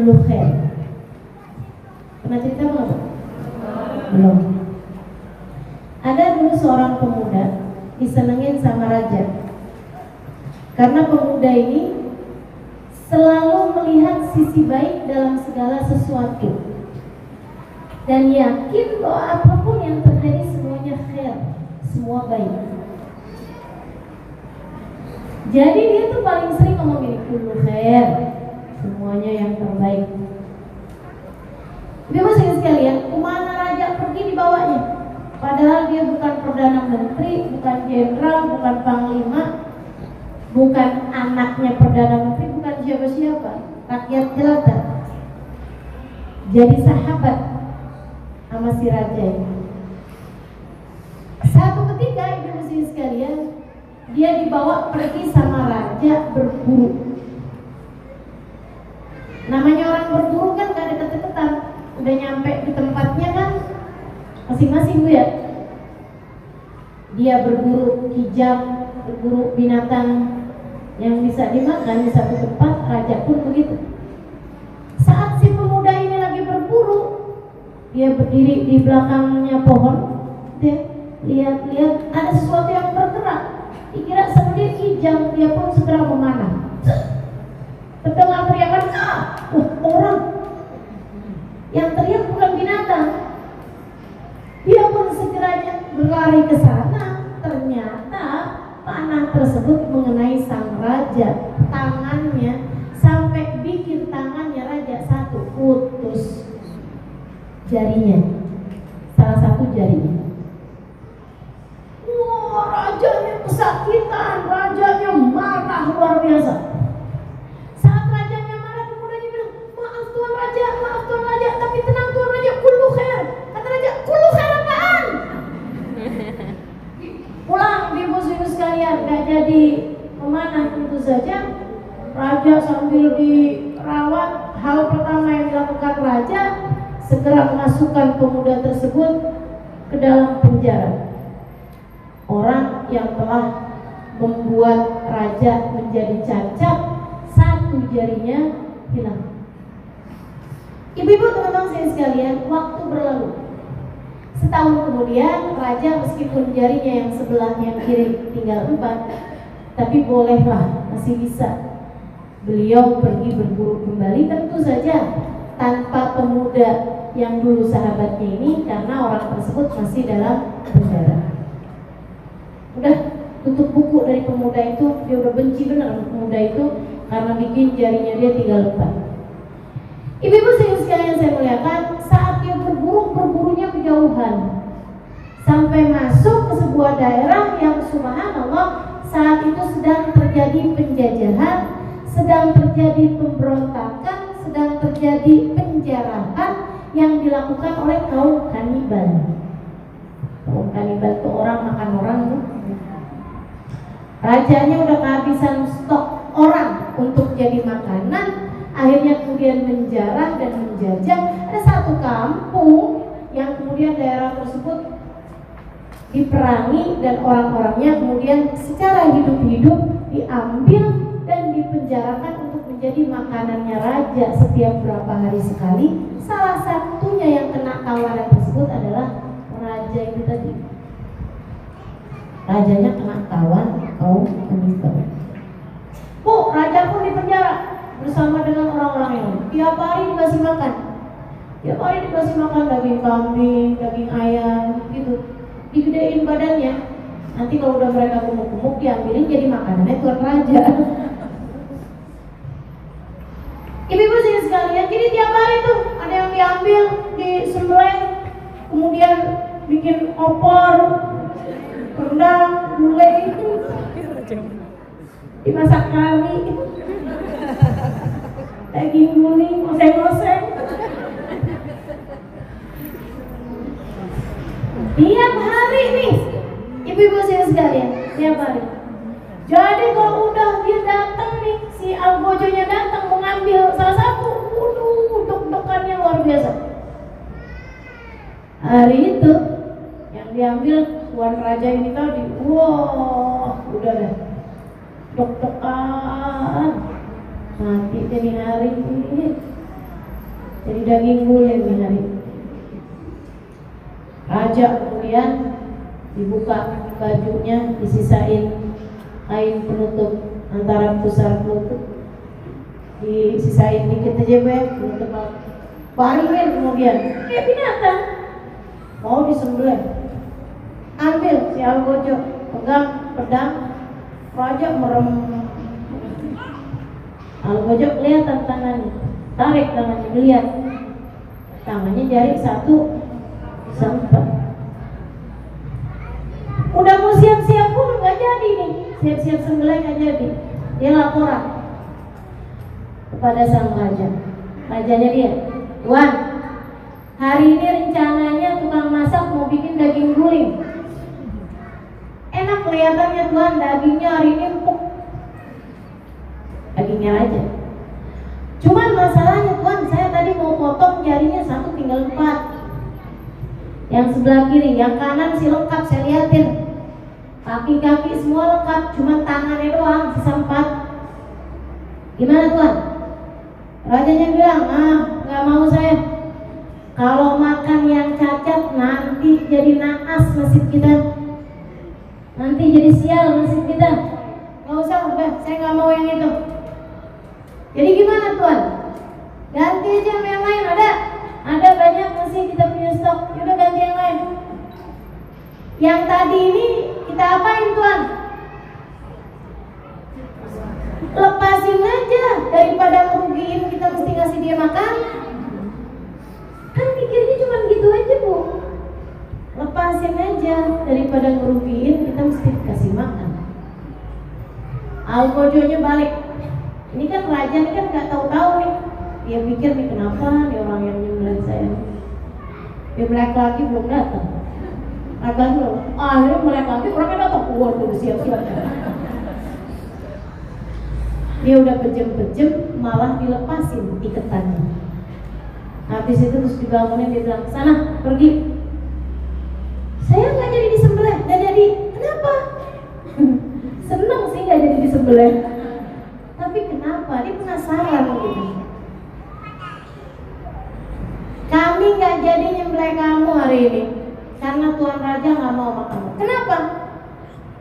kullu khair. Pernah cerita belum? Belum. Ada dulu seorang pemuda disenengin sama raja. Karena pemuda ini selalu melihat sisi baik dalam segala sesuatu dan yakin bahwa apapun yang terjadi semuanya khair, semua baik. Jadi dia tuh paling sering ngomong gini, kullu khair, semuanya yang terbaik. Ibu sekalian, kemana raja pergi dibawanya? Padahal dia bukan perdana menteri, bukan jenderal, bukan panglima, bukan anaknya perdana menteri, bukan siapa-siapa, rakyat jelata. Jadi sahabat sama si raja ini. Satu ketika ibu sekalian, dia dibawa pergi sama raja berburu. Namanya orang berburu kan gak deket-deketan, udah nyampe di tempatnya kan masing-masing Bu ya. Dia berburu kijang, berburu binatang yang bisa dimakan di satu tempat, raja pun begitu. Saat si pemuda ini lagi berburu, dia berdiri di belakangnya pohon, dia lihat-lihat ada sesuatu yang bergerak. Dikira seperti kijang, dia pun segera memanah. Terdengar teriakan, orang. Yang teriak bukan binatang. Dia pun segeranya berlari ke sana. Ternyata panah tersebut mengenai sang raja, tangannya sampai bikin tangannya raja satu putus jarinya, salah satu jarinya. Wah, rajanya kesakitan, rajanya marah luar biasa. Saat rajanya marah, pemudanya bilang, maaf tuan raja, tapi tenang tuan raja, kullu khair. Kata raja, kullu khair apaan? Pulang ibu sekalian, gak jadi memanah. Tentu saja raja sambil dirawat, hal pertama yang dilakukan raja segera memasukkan pemuda tersebut ke dalam penjara. Orang yang telah membuat raja menjadi cacat, satu jarinya hilang. Ibu-ibu, teman-teman saya sekalian, waktu berlalu. Setahun kemudian, raja meskipun jarinya yang sebelah yang kiri tinggal 4, tapi bolehlah, masih bisa beliau pergi berburu kembali, tentu saja tanpa pemuda yang dulu sahabatnya ini, karena orang tersebut masih dalam penjara. Udah tutup buku dari pemuda itu, dia udah benci benar pemuda itu karena bikin jarinya dia tinggal 4. Ibu-ibu sekalian saya muliakan, saat dia berburunya kejauhan sampai masuk ke sebuah daerah yang subhanallah saat itu sedang terjadi penjajahan, sedang terjadi pemberontakan, sedang terjadi penjarahan yang dilakukan oleh kaum kanibal. Kaum kanibal itu orang makan orang tuh. Rajanya udah kehabisan stok orang untuk jadi makanan, akhirnya kemudian menjarah dan menjajah. Ada satu kampung yang kemudian daerah tersebut diperangi dan orang-orangnya kemudian secara hidup-hidup diambil dan dipenjarakan untuk menjadi makanannya raja setiap berapa hari sekali. Salah satunya yang kena tawaran tersebut adalah raja itu tadi. Rajanya kena tawan kaum kanibal. Oh, raja pun dipenjara bersama dengan orang-orang yang lain. Tiap hari dikasih makan. Tiap hari dikasih makan daging kambing, daging ayam, gitu. Digedein badannya. Nanti kalau udah mereka gemuk-gemuk diambilin jadi makanannya tuan raja. Ibu-ibu sekalian, jadi tiap hari tuh ada yang diambil, disembelih, kemudian bikin opor, rendang, gulai itu, dimasak kari, daging guling, oseng-oseng. Tiap hari nih, ibu-ibu sekalian, tiap hari. Jadi kalau udah dia datang nih, si algojonya datang mengambil salah satu, deg-degannya luar biasa. Hari itu yang diambil tuan raja ini tadi, wah udah deh, deg-degan. Nanti jadi hari ini daging guling hari. Raja kemudian dibuka bajunya, disisain kain penutup antara pusar lutut, disisain dikit aja penutup baringin, kemudian kayak binatang mau disembelih. Ambil si Algojo, pegang pedang, raja merem. Algojo kelihatan tangannya, tarik tangannya, lihat tangannya jari satu sempat. Udah mau siap-siap pun nggak jadi nih, siap-siap sembelih nggak jadi. Dia laporan kepada sang raja. Rajanya dia, Tuan, hari ini rencananya tukang masak mau bikin daging guling. Enak kelihatannya Tuan, dagingnya hari ini empuk. Dagingnya aja. Cuman masalahnya Tuan, saya tadi mau potong jarinya satu tinggal 4. Yang sebelah kiri, yang kanan sih lengkap saya liatin. Kaki-kaki semua lengkap, cuman tangannya doang sisa 4. Gimana Tuan? Rajanya bilang, nggak mau saya. Kalau makan yang cacat nanti jadi naas nasib kita. Nanti jadi sial nasib kita. Nggak usah, udah saya nggak mau yang itu. Jadi gimana Tuan? Ganti aja sama yang lain, ada banyak masih kita punya stok. Yaudah ganti yang lain. Yang tadi ini kita apain Tuan? Lepasin aja daripada ngerugiin kita mesti ngasih dia makan. Kan pikirnya cuma gitu aja Bu. Lepasin aja daripada ngerugiin kita mesti kasih makan. Algojonya balik. Ini kan raja ini kan nggak tahu-tahu nih. Dia pikir nih kenapa nih orang yang nyembelih saya. Dia melek lagi belum datang. Agak belum. Akhirnya melek lagi orangnya datang. Waduh siap-siap. Dia udah pejem-pejem malah dilepasin iketannya. Habis itu terus dibangunin, dia bilang sana pergi. Saya nggak jadi disembelih, nggak jadi. Kenapa? Seneng sih nggak jadi disembelih. Tapi kenapa? Dia penasaran gitu. Kami nggak jadi nyembelih kamu hari ini karena Tuan Raja nggak mau sama kamu. Kenapa?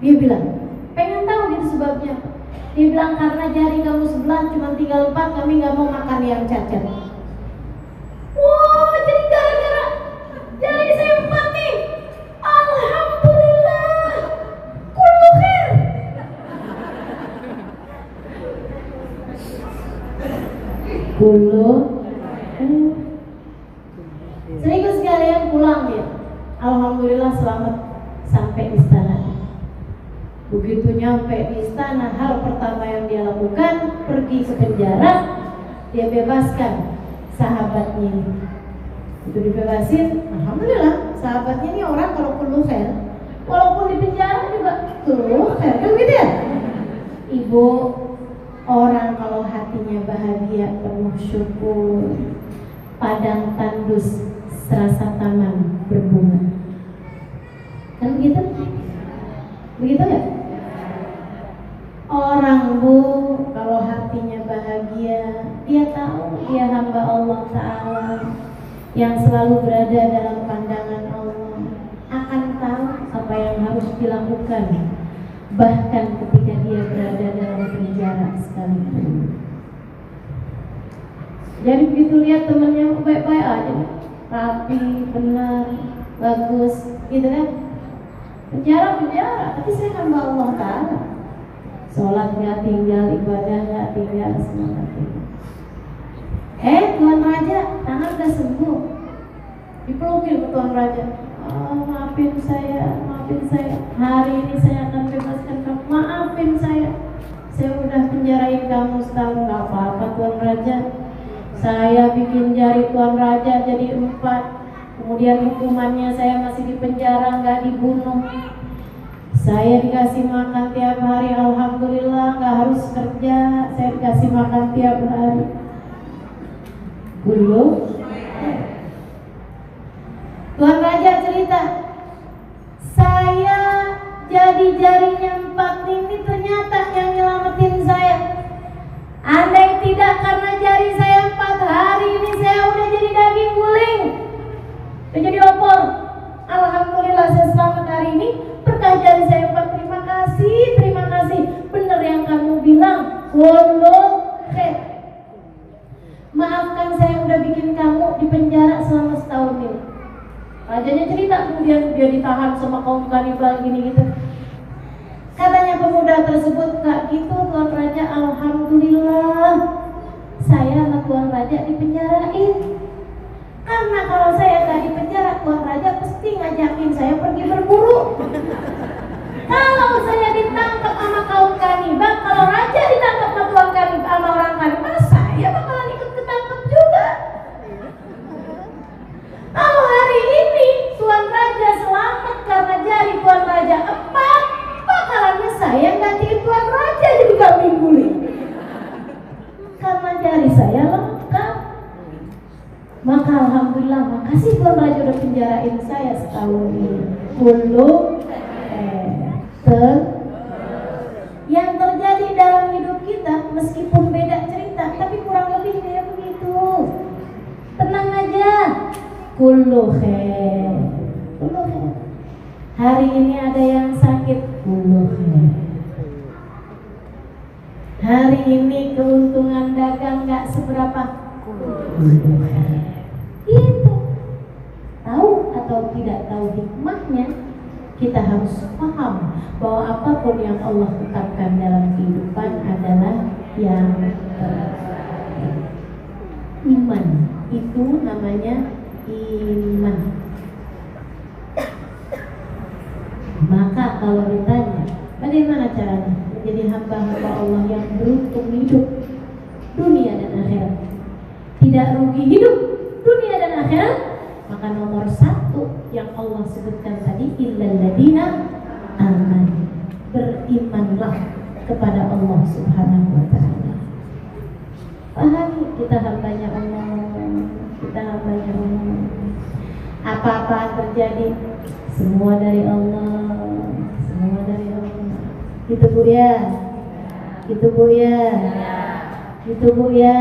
Dia bilang pengen tahu gitu sebabnya. Dia bilang karena jari kamu sebelah cuma tinggal 4, kami nggak mau makan yang cacat. Wah, jadi gara-gara jari saya 4 nih. Alhamdulillah, kullu khair. Kullu Seribu sekalian pulang dia. Alhamdulillah selamat sampai istana. Begitu nyampe di istana, hal pertama yang dia lakukan pergi ke penjara. Dia bebaskan sahabatnya. Itu dibebasin, alhamdulillah sahabatnya ini orang kalau kullu khair, walaupun di penjara juga kullu khair, kan gitu ya. Ibu, orang kalau hatinya bahagia penuh syukur, padang tandus serasa taman berbunga. Kan begitu? Begitu ya? Orang Bu, kalau hatinya bahagia, dia tahu dia hamba Allah Ta'ala yang selalu berada dalam pandangan Allah, akan tahu apa yang harus dilakukan, bahkan ketika dia berada dalam penjara sekalipun. Jadi begitu lihat temannya baik-baik aja, rapi, benar, bagus, gitu kan? Penjara, tapi saya hamba Allah Ta'ala. Sholat nggak tinggal, ibadah nggak tinggal, semua nggak tinggal. Tuan Raja, tangan udah sembuh. Dipelukin ke Tuan Raja. Maafin saya. Hari ini saya akan bebaskan kamu. Maafin saya. Saya udah penjarain kamu setahun. Nggak apa-apa Tuan Raja. Saya bikin jari Tuan Raja jadi 4. Kemudian hukumannya saya masih di penjara, nggak dibunuh. Saya dikasih makan tiap hari, alhamdulillah, nggak harus kerja. Saya dikasih makan tiap hari. Dulu, Tuan Raja cerita, saya jadi jarinya 4 ini ternyata yang nyelamatin saya. Andai tidak karena jari saya 4, hari ini saya udah jadi Maafkan saya udah bikin kamu di penjara selama setahun ini. Rajanya cerita, kemudian dia ditahan sama kaum kanibal gini gitu. Katanya pemuda tersebut, "Kak gitu Tuan Raja, alhamdulillah saya sama Tuan Raja dipenjarain. Karena kalau saya gak dipenjara, Tuan Raja pasti ngajakin saya pergi berburu. Kalau saya ditangkap sama kaum kanibal, kalau Raja ditangkap sama Tuan kanibal, sama orang kanibal, saya bakalan ikut ketangkep juga. Kalau hari ini Tuan Raja selamat karena jari Tuan Raja empat, bakalannya saya gantiin Tuan Raja jadi kambing guling. Karena jari saya lengkap. Maka alhamdulillah, makasih Tuan Raja udah penjarain saya setahun ini." Yang terjadi dalam hidup kita meskipun beda cerita, tapi kurang lebih kayak begitu. Tenang aja. Kullu khair. Kullu khair. Hari ini ada yang sakit, kullu khair. Hari ini keuntungan dagang gak seberapa, kullu khair. Itu. Tahu atau tidak tahu hikmahnya, kita harus paham bahwa apapun yang Allah tetapkan dalam kehidupan adalah yang terbaik. Iman itu namanya iman. Maka kalau ditanya bagaimana caranya menjadi hamba-hamba Allah yang beruntung hidup dunia dan akhirat, tidak rugi hidup dunia dan akhirat, maka nomor satu yang Allah sebutkan tadi, illal ladina aman, berimanlah kepada Allah Subhanahu wa ta'ala. Pahami, kita hambanya Allah, kita hambanya Allah. Apa-apa terjadi, semua dari Allah, semua dari Allah. Itu Bu ya, itu Bu ya, itu Bu ya.